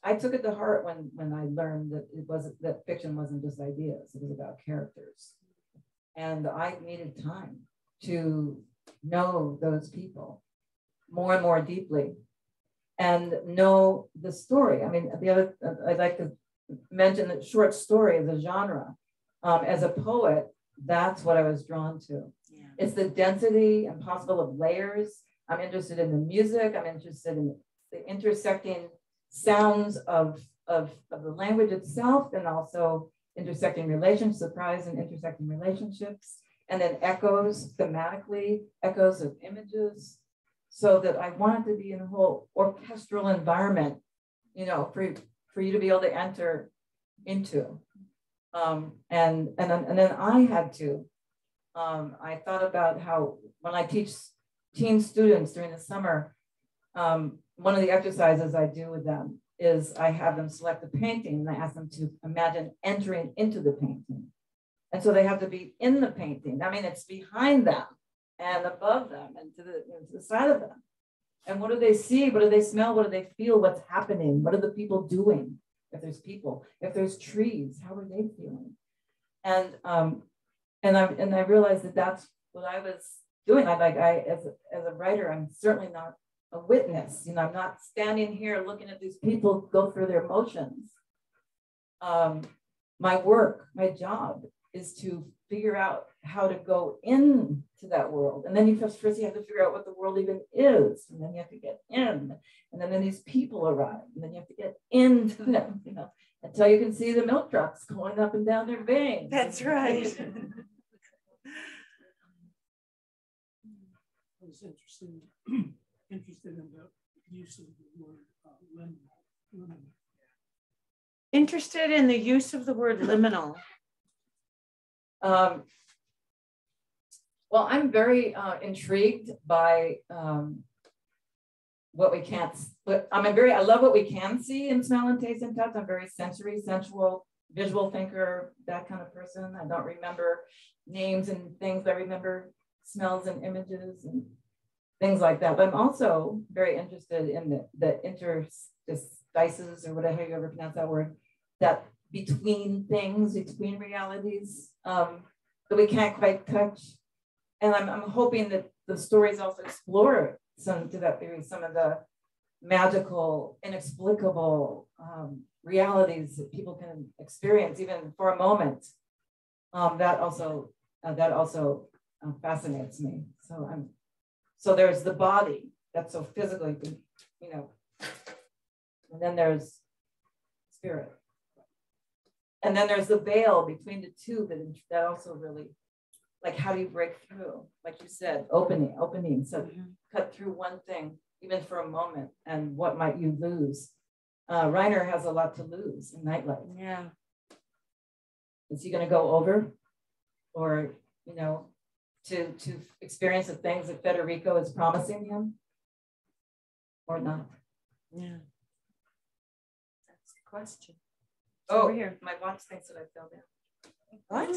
I took it to heart when I learned that fiction wasn't just ideas; it was about characters, and I needed time to know those people more and more deeply, and know the story. I mean, I'd like to mention that short story as a genre. As a poet, that's what I was drawn to. Yeah. It's the density and possible of layers. I'm interested in the music. I'm interested in the intersecting sounds of the language itself, and also intersecting relationships, surprise and intersecting relationships, and then echoes thematically, echoes of images, so that I wanted to be in a whole orchestral environment, you know, for you to be able to enter into. And then I had to, I thought about how when I teach teen students during the summer, one of the exercises I do with them is I have them select a painting and I ask them to imagine entering into the painting. And so they have to be in the painting. I mean, it's behind them and above them and to the side of them. And what do they see? What do they smell? What do they feel? What's happening? What are the people doing? If there's people, if there's trees, how are they feeling? And I realized that that's what I was doing. As a writer, I'm certainly not a witness. You know, I'm not standing here looking at these people go through their emotions. My work, my job is to figure out how to go into that world. And then first you have to figure out what the world even is. And then you have to get in. And then these people arrive. And then you have to get into them, you know, until you can see the milk trucks going up and down their veins. That's right. I was interested in the use of the word liminal. Interested in the use of the word liminal. Well, I'm very intrigued by what we can't, I love what we can see in smell and taste and touch. I'm very sensory, sensual, visual thinker, that kind of person. I don't remember names and things, but I remember smells and images and things like that. But I'm also very interested in the interstices, or whatever you ever pronounce that word, that between things, between realities that we can't quite touch. And I'm hoping that the stories also explore some of the magical, inexplicable realities that people can experience even for a moment. That also fascinates me. So there's the body that's so physically, you know, and then there's spirit. And then there's the veil between the two that also really, like, how do you break through? Like you said, opening. So cut through one thing, even for a moment, and what might you lose? Reiner has a lot to lose in Nightlight. Yeah. Is he going to go over, or, you know, to experience the things that Federico is promising him, or not? Yeah. That's the question. Over here. My watch thinks that I fell down. What?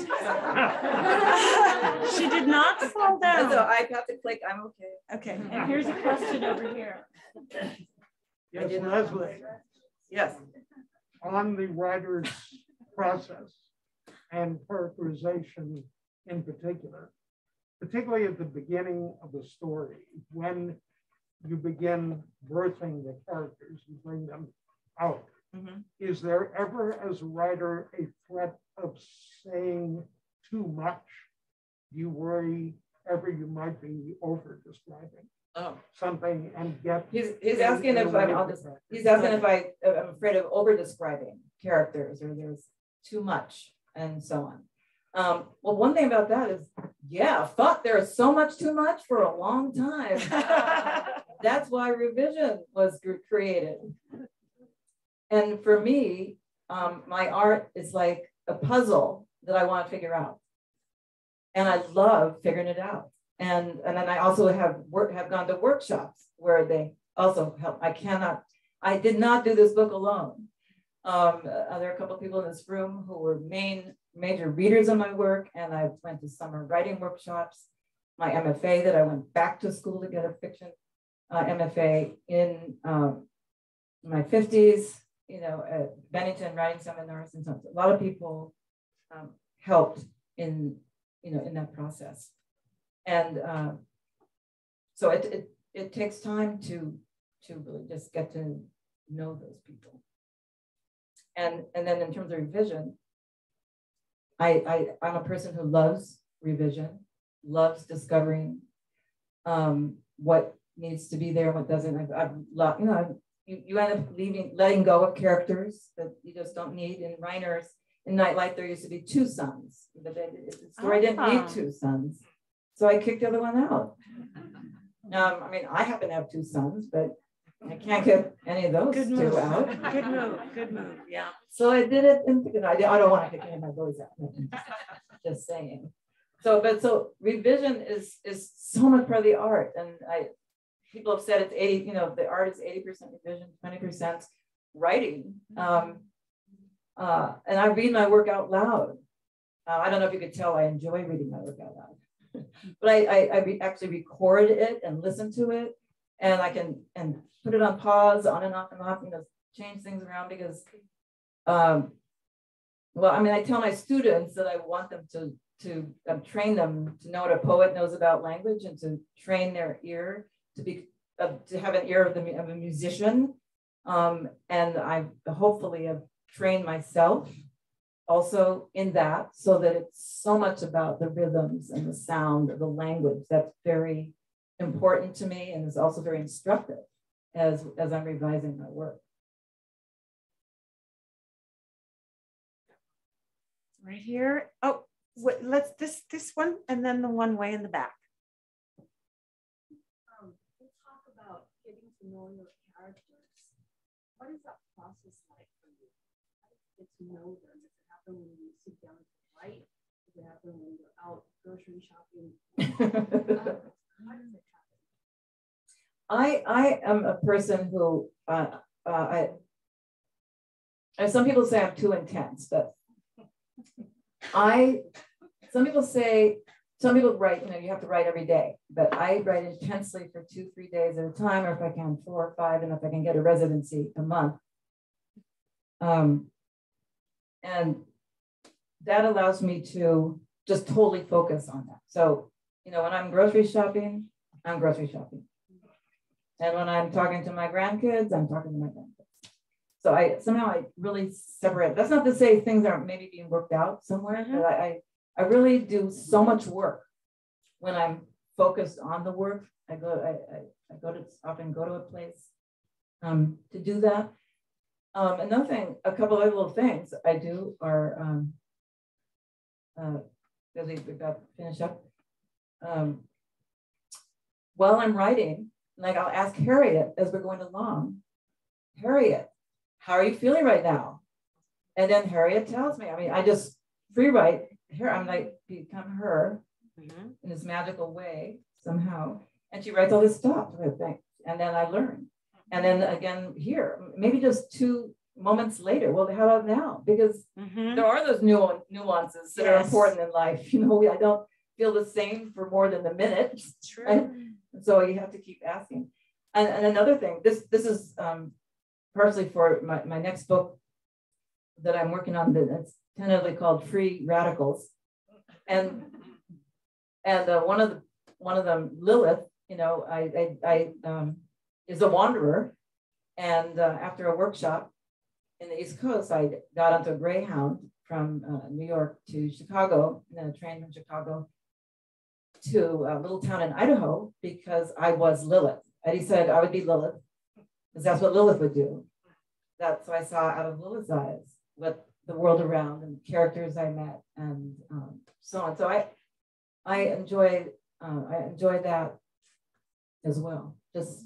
She did not fall down. So I have to click, I'm okay. Okay, and here's a question over here. Yes, Leslie, Yes. on the writer's process and characterization in particular, particularly at the beginning of the story, when you begin birthing the characters and bring them out, is there ever, as a writer, a threat of saying too much? Do you worry ever you might be over describing something and get? He's asking if I'm afraid of over describing characters, or there's too much and so on. Well, one thing about that is, yeah, fuck, there's so much too much for a long time. That's why revision was created. And for me, my art is like a puzzle that I want to figure out. And I love figuring it out. And then I also have gone to workshops where they also help. I did not do this book alone. There are a couple of people in this room who were major readers of my work, and I went to summer writing workshops. My MFA that I went back to school to get a fiction MFA in my 50s, you know, at Bennington writing seminars and so on. A lot of people helped in that process. And so it takes time to really just get to know those people. And then in terms of revision, I'm a person who loves revision, loves discovering what needs to be there and what doesn't. You end up letting go of characters that you just don't need. In Reiner's, in Nightlight, there used to be 2 sons. The story didn't need 2 sons. So I kicked the other one out. I mean, I happen to have 2 sons, but I can't get any of those 2 out. Good move, yeah. So I did it, and I don't want to kick any of my boys out. Just saying. So revision is so much part of the art, and people have said it's 80. You know, the art is 80% revision, 20% writing. And I read my work out loud. I don't know if you could tell I enjoy reading my work out loud, but I actually record it and listen to it, and I can put it on pause, on and off, you know, change things around because, well, I mean, I tell my students that I want them to train them to know what a poet knows about language and to train their ear to have an ear of a musician. And I hopefully have trained myself also in that, so that it's so much about the rhythms and the sound of the language. That's very important to me, and is also very instructive as I'm revising my work. Right here. Oh, let's this one, and then the one way in the back. We'll talk about getting to know your characters. What is that process like for you? How do you get to know them? Does it happen when you sit down to write? Does it happen when you're out grocery shopping? How does it happen? I am a person who some people say I'm too intense, but some people write, you have to write every day, but I write intensely for 2-3 days at a time, or if I can 4 or 5, and if I can get a residency a month. And that allows me to just totally focus on that. So, when I'm grocery shopping, I'm grocery shopping. And when I'm talking to my grandkids, I'm talking to my grandkids. So I really separate. That's not to say things aren't maybe being worked out somewhere, but I really do so much work when I'm focused on the work. I often go to a place to do that. Another thing, a couple of little things I do are really about to finish up. While I'm writing, like I'll ask Harriet as we're going along, Harriet, how are you feeling right now? And then Harriet tells me, I just free write here. I'm like, become her in this magical way somehow. And she writes all this stuff, and then I learn. And then again here, maybe just 2 moments later, well, how about now? Because there are those nuances that are important in life. I don't feel the same for more than a minute. It's true. Right? So you have to keep asking. And another thing, this is partially for my next book that I'm working on, that's tentatively called Free Radicals. And one of them, Lilith, is a wanderer. And after a workshop in the East Coast, I got onto a Greyhound from New York to Chicago, and then a train from Chicago to a little town in Idaho, because I was Lilith. And he said I would be Lilith, because that's what Lilith would do. So I saw out of Lilith's eyes what the world around and the characters I met, and so on. So I enjoy that as well. Just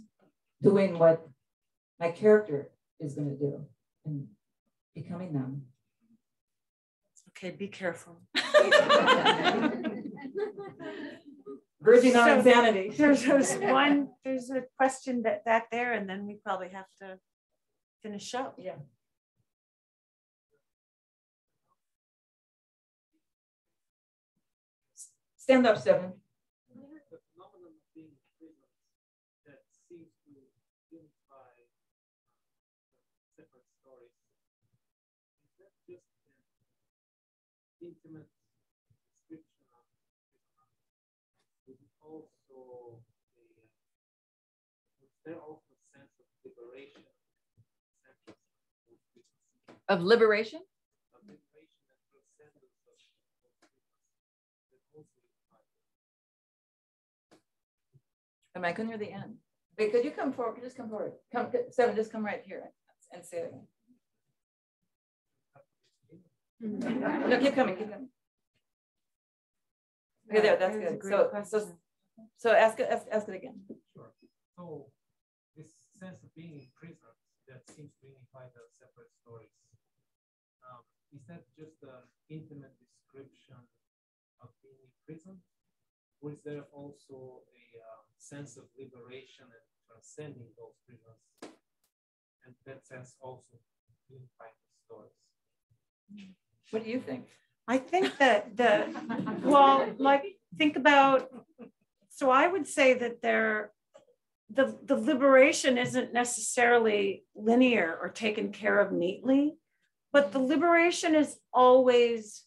doing what my character is going to do and becoming them. Okay, be careful. Verging on insanity. There's a question back there, and then we probably have to finish up. Yeah. Stand up, Stephen. The phenomenon of being in prison that seems to unify separate stories. Is that just an intimate description of prison? Is it also was there also a sense of liberation? Of liberation? Of liberation and transcendence of I couldn't hear the end. Wait, could you come forward? Just come forward. Stephen, just come right here and say it again. No, keep coming, keep coming. Okay, there, that's good. So ask it again. Sure. So this sense of being in prison that seems to unify the separate stories. Is that just an intimate description of being in prison? Or is there also a sense of liberation and transcending those prisons? And that sense also unifying the stories? What do you think? I think that think about, so I would say that the liberation isn't necessarily linear or taken care of neatly, but the liberation is always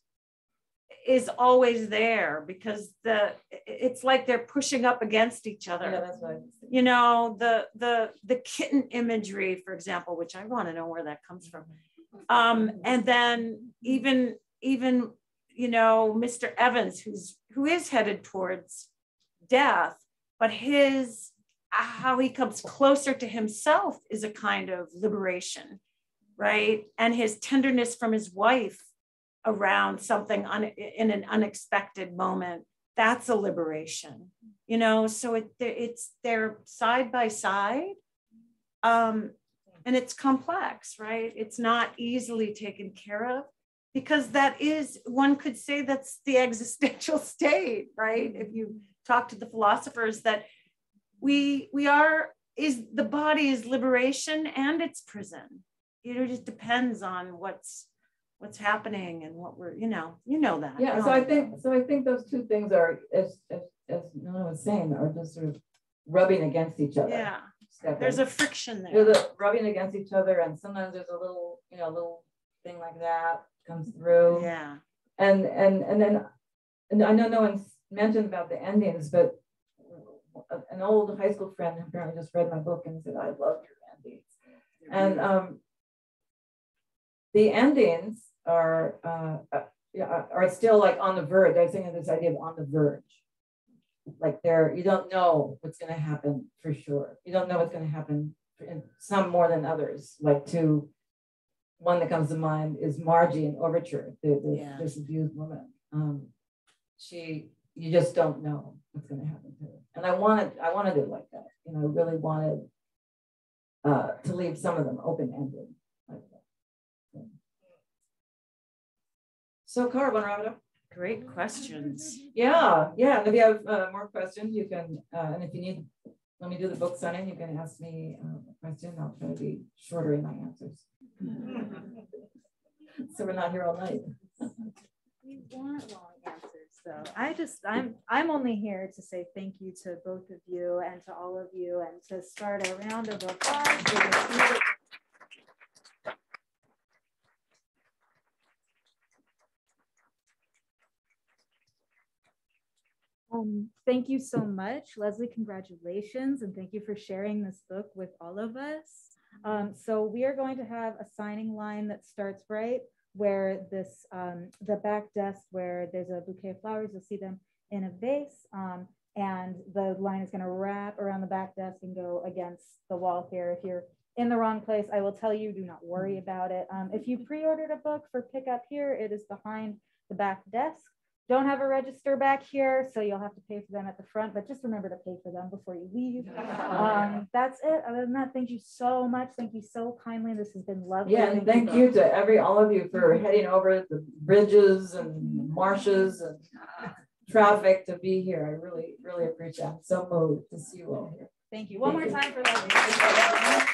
there, because it's like they're pushing up against each other. Yeah, that's right. The kitten imagery, for example, which I want to know where that comes from. And then even even, you know, Mr. Evans, who is headed towards death, but how he comes closer to himself is a kind of liberation, right? And his tenderness from his wife around something in an unexpected moment, that's a liberation, you know? So they're side by side. And it's complex, right? It's not easily taken care of, because that is, one could say that's the existential state, right? If you talk to the philosophers, that the body is liberation and it's prison. It just depends on what's happening and what we're, you know that. Yeah, so I think those two things are, as Nona was saying, are just sort of rubbing against each other. Yeah, there's a friction there. They're rubbing against each other, and sometimes there's a little thing like that comes through. Yeah. And I know no one's mentioned about the endings, but an old high school friend apparently just read my book and said, "I love your endings." And the endings are still like on the verge. I was thinking of this idea of on the verge. Like you don't know what's going to happen for sure. You don't know what's going to happen, in some more than others. Like one that comes to mind is Margie in Overture, this abused woman. You just don't know what's going to happen to her. And I wanted it like that. You know, I really wanted to leave some of them open-ended like that. So, Cara, want to wrap it up? Great questions. Yeah. And if you have more questions, you can, and if you need, let me do the book signing, you can ask me a question. I'll try to be shorter in my answers. So we're not here all night. We want long answers, so I'm only here to say thank you to both of you and to all of you, and to start a round of applause. Thank you so much, Leslie. Congratulations, and thank you for sharing this book with all of us. So we are going to have a signing line that starts right where this, the back desk where there's a bouquet of flowers. You'll see them in a vase, and the line is going to wrap around the back desk and go against the wall here. If you're in the wrong place, I will tell you, do not worry about it. If you pre-ordered a book for pickup here, it is behind the back desk. Don't have a register back here, so you'll have to pay for them at the front, but just remember to pay for them before you leave. That's it. Other than that, thank you so much. Thank you so kindly. This has been lovely. Yeah, and thank you to all of you for heading over the bridges and marshes and traffic to be here. I really, really appreciate it. I'm so moved to see you all here. Thank you. One more time for Leslie.